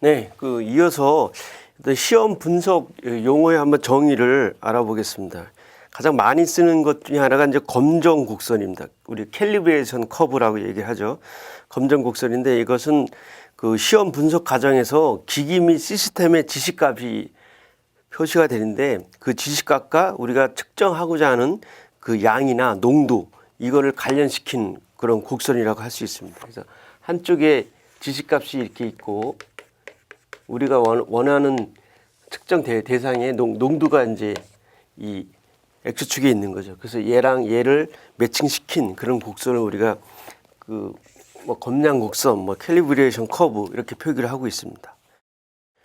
네, 이어서 시험 분석 용어의 한번 정의를 알아보겠습니다. 가장 많이 쓰는 것 중에 하나가 이제 검정 곡선입니다. 우리 캘리브레이션 커브라고 얘기하죠. 검정 곡선인데 이것은 시험 분석 과정에서 기기 및 시스템의 지시값이 표시가 되는데 그 지시값과 우리가 측정하고자 하는 그 양이나 농도 이거를 관련시킨 그런 곡선이라고 할 수 있습니다. 그래서 한쪽에 지시값이 이렇게 있고 우리가 원하는 측정 대상의 농도가 이제 이 X축에 있는 거죠. 그래서 얘랑 얘를 매칭시킨 그런 곡선을 우리가 검량 곡선, 캘리브레이션 커브 이렇게 표기를 하고 있습니다.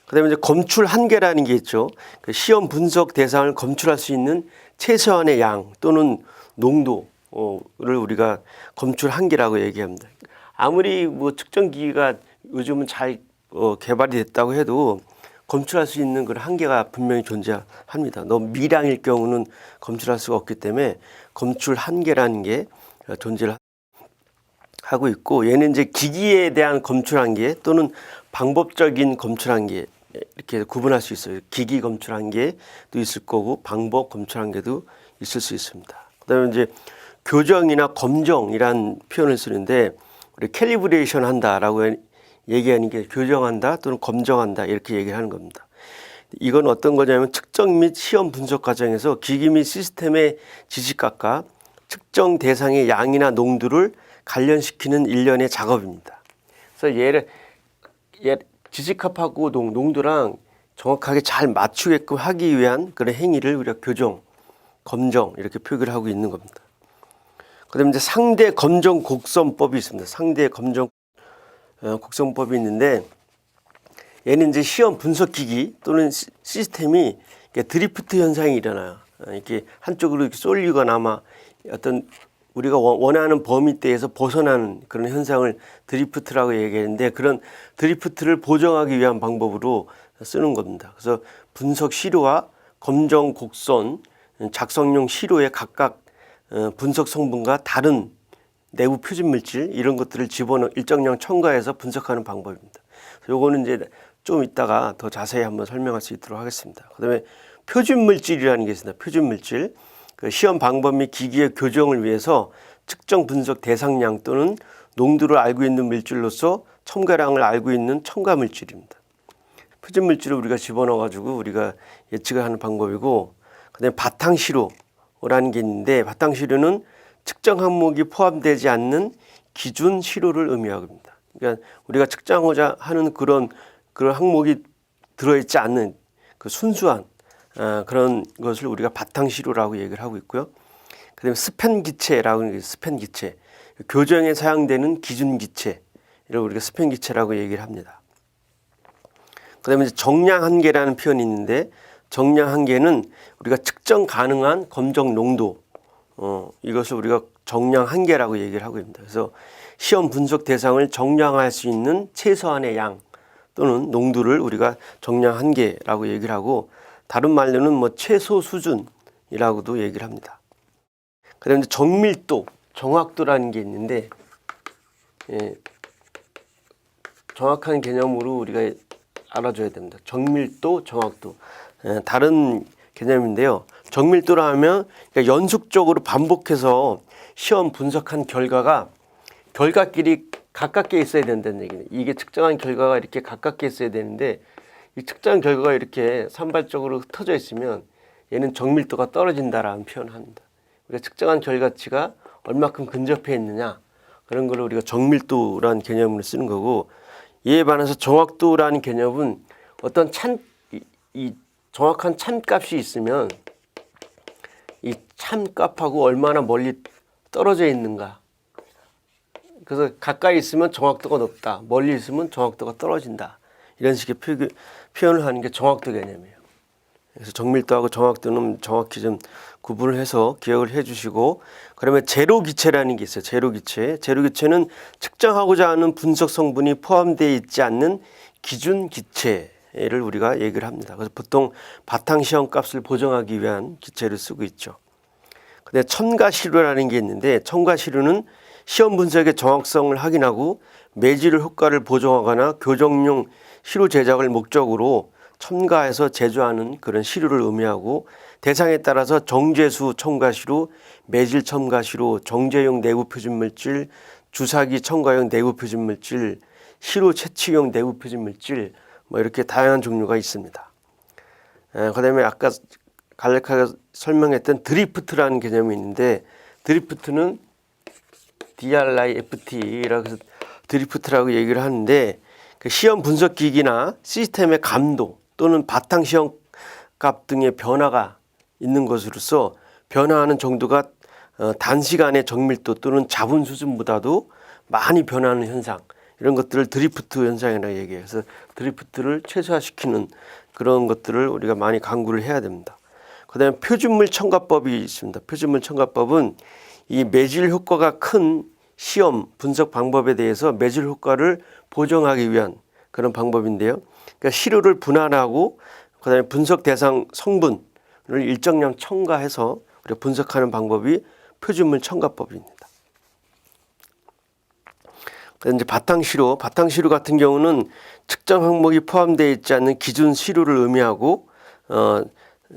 그다음에 이제 검출 한계라는 게 있죠. 그 시험 분석 대상을 검출할 수 있는 최소한의 양 또는 농도를 우리가 검출 한계라고 얘기합니다. 아무리 측정 기기가 요즘은 잘 개발이 됐다고 해도 검출할 수 있는 그런 한계가 분명히 존재합니다. 너무 미량일 경우는 검출할 수가 없기 때문에 검출 한계라는 게 존재를 하고 있고, 얘는 이제 기기에 대한 검출 한계 또는 방법적인 검출 한계 이렇게 구분할 수 있어요. 기기 검출 한계도 있을 거고 방법 검출 한계도 있을 수 있습니다. 그다음에 이제 교정이나 검정이란 표현을 쓰는데 우리 캘리브레이션 한다라고 얘기하는 게 교정한다 또는 검정한다 이렇게 얘기를 하는 겁니다. 이건 어떤 거냐면 측정 및 시험 분석 과정에서 기기 및 시스템의 지시값과 측정 대상의 양이나 농도를 관련시키는 일련의 작업입니다. 그래서 지시값하고 농도랑 정확하게 잘 맞추게끔 하기 위한 그런 행위를 우리가 교정, 검정 이렇게 표기를 하고 있는 겁니다. 그다음에 이제 상대 검정 곡선법이 있습니다. 상대 검정 곡선법이 있는데 얘는 이제 시험 분석 기기 또는 시스템이 드리프트 현상이 일어나요. 이렇게 한쪽으로 이렇게 쏠리거나 어떤 우리가 원하는 범위대에서 벗어나는 그런 현상을 드리프트라고 얘기하는데 그런 드리프트를 보정하기 위한 방법으로 쓰는 겁니다. 그래서 분석 시료와 검정 곡선 작성용 시료에 각각 분석 성분과 다른 내부 표준 물질 이런 것들을 일정량 첨가해서 분석하는 방법입니다. 요거는 이제 좀 이따가 더 자세히 한번 설명할 수 있도록 하겠습니다. 그다음에 표준 물질이라는 게 있습니다. 표준 물질. 시험 방법 및 기기의 교정을 위해서 측정 분석 대상량 또는 농도를 알고 있는 물질로서 첨가량을 알고 있는 첨가 물질입니다. 표준 물질을 우리가 집어넣어 가지고 우리가 예측을 하는 방법이고, 그다음에 바탕 시료라는 게 있는데 바탕 시료는 측정 항목이 포함되지 않는 기준 시료를 의미합니다. 그러니까 우리가 측정하고자 하는 그런 항목이 들어있지 않는 그 순수한 그런 것을 우리가 바탕 시료라고 얘기를 하고 있고요. 그다음에 스팬 기체라고 하는 게 스팬 기체, 교정에 사용되는 기준 기체를 우리가 스팬 기체라고 얘기를 합니다. 그다음에 이제 정량 한계라는 표현이 있는데 정량 한계는 우리가 측정 가능한 검정 농도 이것을 우리가 정량 한계라고 얘기를 하고 있습니다. 그래서 시험 분석 대상을 정량할 수 있는 최소한의 양 또는 농도를 우리가 정량 한계라고 얘기를 하고, 다른 말로는 최소 수준이라고도 얘기를 합니다. 그다음에 정밀도, 정확도라는 게 있는데 정확한 개념으로 우리가 알아줘야 됩니다. 정밀도, 정확도 다른 개념인데요. 정밀도라 하면 그러니까 연속적으로 반복해서 시험 분석한 결과끼리 가깝게 있어야 된다는 얘기예요. 이게 측정한 결과가 이렇게 가깝게 있어야 되는데 이 측정 결과가 이렇게 산발적으로 흩어져 있으면 얘는 정밀도가 떨어진다라는 표현을 합니다. 우리가 측정한 결과치가 얼마큼 근접해 있느냐 그런 걸 우리가 정밀도라는 개념으로 쓰는 거고, 이에 반해서 정확도라는 개념은 어떤 이 정확한 참값이 있으면 이 참값하고 얼마나 멀리 떨어져 있는가. 그래서 가까이 있으면 정확도가 높다, 멀리 있으면 정확도가 떨어진다. 이런 식의 표현을 하는 게 정확도 개념이에요. 그래서 정밀도하고 정확도는 정확히 좀 구분을 해서 기억을 해 주시고, 그러면 제로 기체라는 게 있어요. 제로 기체. 제로 기체는 측정하고자 하는 분석 성분이 포함되어 있지 않는 기준 기체를 우리가 얘기를 합니다. 그래서 보통 바탕 시험 값을 보정하기 위한 기체를 쓰고 있죠. 근데 첨가 시료라는 게 있는데 첨가 시료는 시험 분석의 정확성을 확인하고 매질 효과를 보정하거나 교정용 시료 제작을 목적으로 첨가해서 제조하는 그런 시료를 의미하고, 대상에 따라서 정제수 첨가시료, 매질 첨가시료, 정제용 내부 표준물질, 주사기 첨가용 내부 표준물질, 시료 채취용 내부 표준물질, 뭐 이렇게 다양한 종류가 있습니다. 그다음에 아까 간략하게 설명했던 드리프트라는 개념이 있는데, 드리프트는 DRIFT라고 해서 드리프트라고 얘기를 하는데, 그 시험 분석기기나 시스템의 감도 또는 바탕 시험값 등의 변화가 있는 것으로서 변화하는 정도가 단시간의 정밀도 또는 자분 수준보다도 많이 변하는 현상, 이런 것들을 드리프트 현상이라고 얘기해요. 그래서 드리프트를 최소화시키는 그런 것들을 우리가 많이 강구를 해야 됩니다. 그다음에 표준물 첨가법이 있습니다. 표준물 첨가법은 이 매질 효과가 큰 시험 분석 방법에 대해서 매질 효과를 보정하기 위한 그런 방법인데요. 그러니까 시료를 분할하고 그다음에 분석 대상 성분을 일정량 첨가해서 우리가 분석하는 방법이 표준물 첨가법입니다. 그다음에 이제 바탕시료 같은 경우는 특정 항목이 포함되어 있지 않는 기준 시료를 의미하고,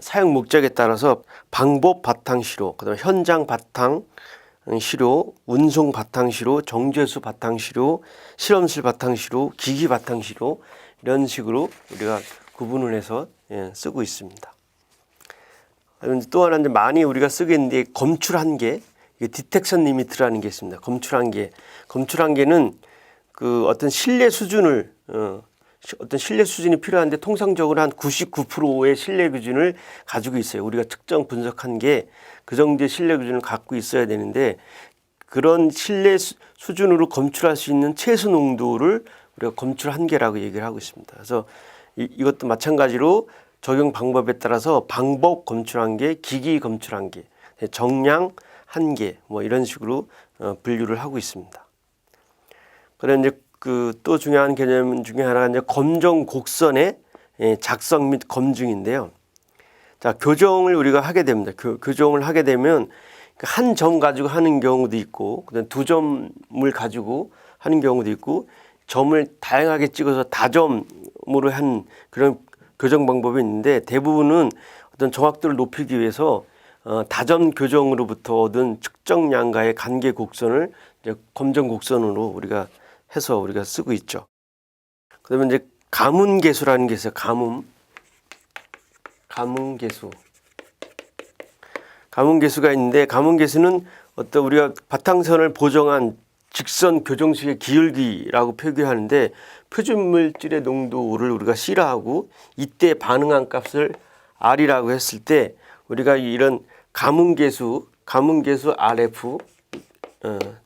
사용 목적에 따라서 방법 바탕시료, 그다음에 현장 바탕시료, 운송 바탕시료, 정제수 바탕시료, 실험실 바탕시료, 기기 바탕시료, 이런 식으로 우리가 구분을 해서 쓰고 있습니다. 또 하나 이제 많이 우리가 쓰게 있는데 검출한계, 디텍션 리미트라는 게 있습니다. 검출한계는 그 어떤 신뢰 수준을 어떤 신뢰 수준이 필요한데, 통상적으로 한 99%의 신뢰 기준을 가지고 있어요. 우리가 특정 분석한 게 그 정도의 신뢰 기준을 갖고 있어야 되는데, 그런 신뢰 수준으로 검출할 수 있는 최소 농도를 우리가 검출 한계라고 얘기를 하고 있습니다. 그래서 이것도 마찬가지로 적용 방법에 따라서 방법 검출 한계, 기기 검출 한계, 정량 한계, 뭐 이런 식으로 분류를 하고 있습니다. 그런데 이제 그 또 중요한 개념 중에 하나가 이제 검정 곡선의 작성 및 검증인데요. 자, 교정을 우리가 하게 됩니다. 교정을 하게 되면 한 점 가지고 하는 경우도 있고, 그다음 두 점을 가지고 하는 경우도 있고, 점을 다양하게 찍어서 다점으로 한 그런 교정 방법이 있는데, 대부분은 어떤 정확도를 높이기 위해서 다점 교정으로부터 얻은 측정량과의 관계 곡선을 이제 검정 곡선으로 우리가 해서 우리가 쓰고 있죠. 그다음에 이제 가문계수라는 게 있어요. 가문계수가 있는데, 가문계수는 어떤 우리가 바탕선을 보정한 직선 교정식의 기울기라고 표기하는데, 표준물질의 농도를 우리가 C라고 이때 반응한 값을 R이라고 했을 때, 우리가 이런 가문계수 RF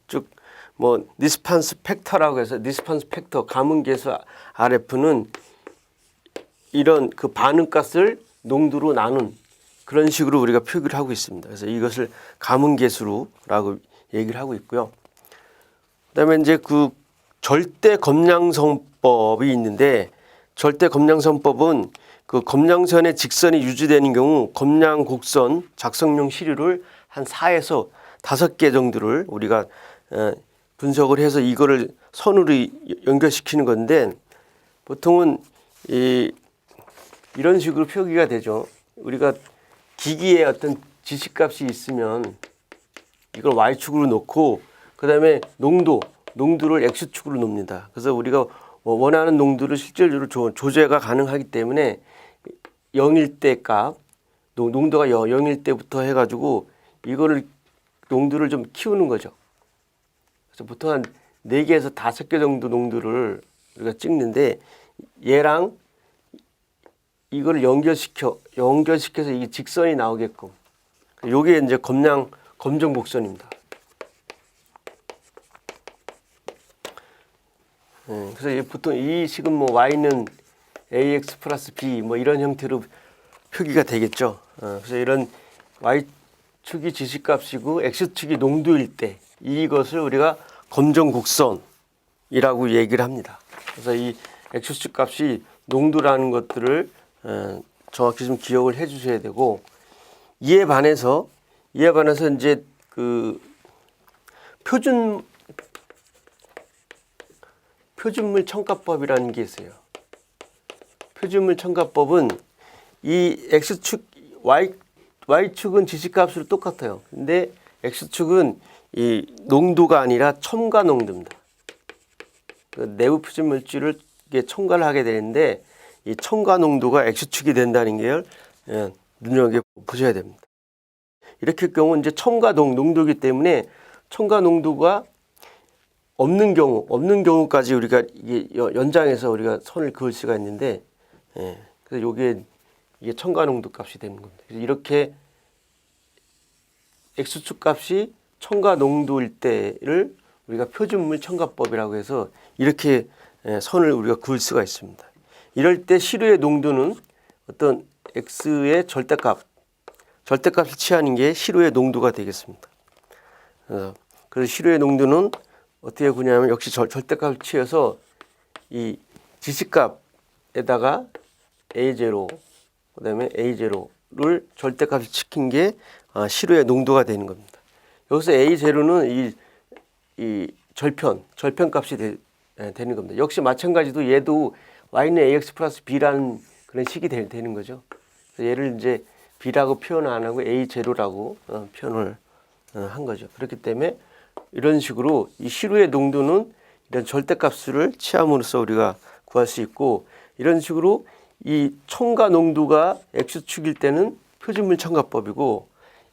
쭉 뭐 니스판스 팩터라고 해서 니스판스 팩터 가문계수 RF는 이런 그 반응값을 농도로 나눈 그런 식으로 우리가 표기를 하고 있습니다. 그래서 이것을 가문계수라고 얘기를 하고 있고요. 그다음에 이제 그 절대 검량선법이 있는데, 절대 검량선법은 그 검량선의 직선이 유지되는 경우 검량 곡선 작성용 시료를 한 4에서 5개 정도를 우리가 분석을 해서 이거를 선으로 연결시키는 건데, 보통은 이런 식으로 표기가 되죠. 우리가 기기에 어떤 지시값이 있으면 이걸 Y축으로 놓고, 그 다음에 농도를 X축으로 놓습니다. 그래서 우리가 원하는 농도를 실질적으로 조제가 가능하기 때문에 0일 때 값, 농도가 0일 때부터 해가지고 이거를 농도를 좀 키우는 거죠. 그래서 보통 한 4개에서 5개 정도 농도를 우리가 찍는데, 얘랑 이걸 연결시켜서 이게 직선이 나오게끔, 요게 이제 검정 곡선입니다. 그래서 보통 이 식은 뭐 y는 ax 플러스 b 뭐 이런 형태로 표기가 되겠죠. 그래서 이런 y축이 지시값이고 x축이 농도일 때 이것을 우리가 검정 곡선이라고 얘기를 합니다. 그래서 이 x축 값이 농도라는 것들을 정확히 좀 기억을 해 주셔야 되고, 이에 반해서 이제 그 표준물 첨가법이라는 게 있어요. 표준물 첨가법은 이 X축, Y축은 지식값으로 똑같아요. 근데 X축은 이 농도가 아니라 첨가 농도입니다. 그 내부 표준물질을 첨가를 하게 되는데 이 첨가 농도가 X축이 된다는 걸 눈여겨보셔야 됩니다. 이렇게 경우 이제 첨가 농도이기 때문에 첨가 농도가 없는 경우까지 우리가 이게 연장해서 우리가 선을 그을 수가 있는데, 그래서 이게 첨가 농도 값이 되는 겁니다. 그래서 이렇게 X축 값이 첨가 농도일 때를 우리가 표준물 첨가법이라고 해서 이렇게 선을 우리가 그을 수가 있습니다. 이럴 때 시료의 농도는 어떤 X의 절대값을 취하는 게 시료의 농도가 되겠습니다. 그래서 시료의 농도는 어떻게 구냐면 역시 절대값을 취해서 이 지식값에다가 A0, 그다음에 A0를 절대값을 시킨 게 시료의 농도가 되는 겁니다. 여기서 A0는 이 절편값이 되는 겁니다. 역시 마찬가지로 얘도 Y는 AX 플러스 B라는 그런 식이 되는 거죠. 얘를 이제 B라고 표현 안 하고 A0라고 표현을 한 거죠. 그렇기 때문에 이런 식으로 이 시료의 농도는 이런 절대값을 취함으로써 우리가 구할 수 있고, 이런 식으로 이 첨가 농도가 X축일 때는 표준물 첨가법이고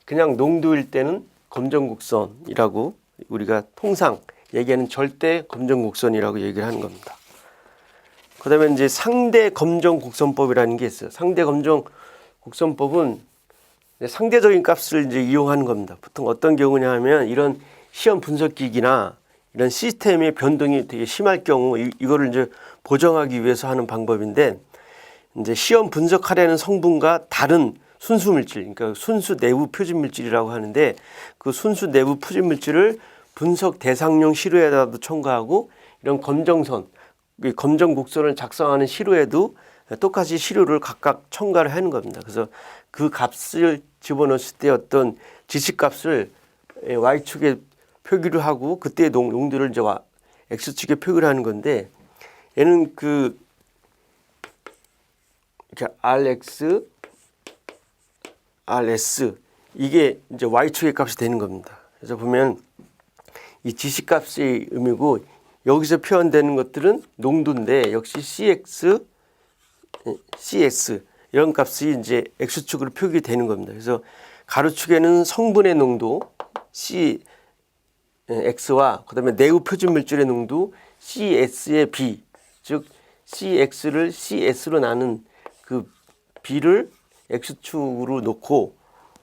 그냥 농도일 때는 검정곡선이라고 우리가 통상 얘기하는 절대 검정곡선이라고 얘기를 하는 겁니다. 그 다음에 이제 상대 검정곡선법이라는 게 있어요. 상대 검정곡선법은 상대적인 값을 이제 이용하는 겁니다. 보통 어떤 경우냐 하면 이런 시험 분석기기나 이런 시스템의 변동이 되게 심할 경우 이거를 이제 보정하기 위해서 하는 방법인데, 이제 시험 분석하려는 성분과 다른 순수 물질, 그러니까 순수 내부 표준 물질이라고 하는데, 그 순수 내부 표준 물질을 분석 대상용 시료에다도 첨가하고 이런 검정선, 검정 곡선을 작성하는 시료에도 똑같이 시료를 각각 첨가를 하는 겁니다. 그래서 그 값을 집어넣었을 때 어떤 지식값을 Y축에 표기를 하고 그때의 농도를 이제 X축에 표기를 하는 건데, 얘는 그 이렇게 RX, RS 이게 이제 Y축의 값이 되는 겁니다. 그래서 보면 이 지식값의 의미고 여기서 표현되는 것들은 농도인데 역시 CX, CS 이런 값이 이제 X축으로 표기되는 겁니다. 그래서 가로축에는 성분의 농도 CX와 그다음에 내부 표준 물질의 농도 CS의 B, 즉 CX를 CS로 나눈 그 B를 X축으로 놓고,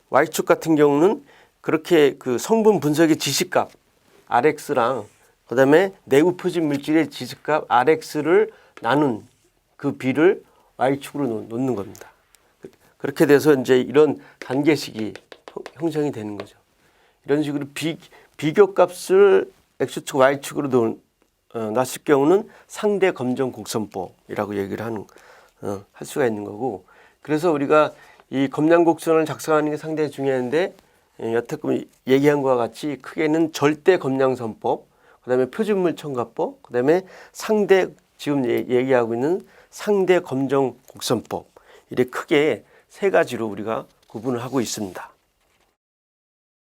Y축 같은 경우는 그렇게 그 성분 분석의 지식값 RX랑 그다음에 내부 표준 물질의 지식값 RX를 나눈 그 B를 Y축으로 놓는 겁니다. 그렇게 돼서 이제 이런 단계식이 형성이 되는 거죠. 이런 식으로 비교값을 X축, Y축으로 놨을 경우는 상대 검정 곡선법이라고 얘기를 할 수가 있는 거고, 그래서 우리가 이 검량 곡선을 작성하는 게 상당히 중요한데, 여태껏 얘기한 것과 같이 크게는 절대 검량선법, 그다음에 표준물 첨가법, 그다음에 지금 얘기하고 있는 상대 검정 곡선법, 이렇게 크게 세 가지로 우리가 구분을 하고 있습니다.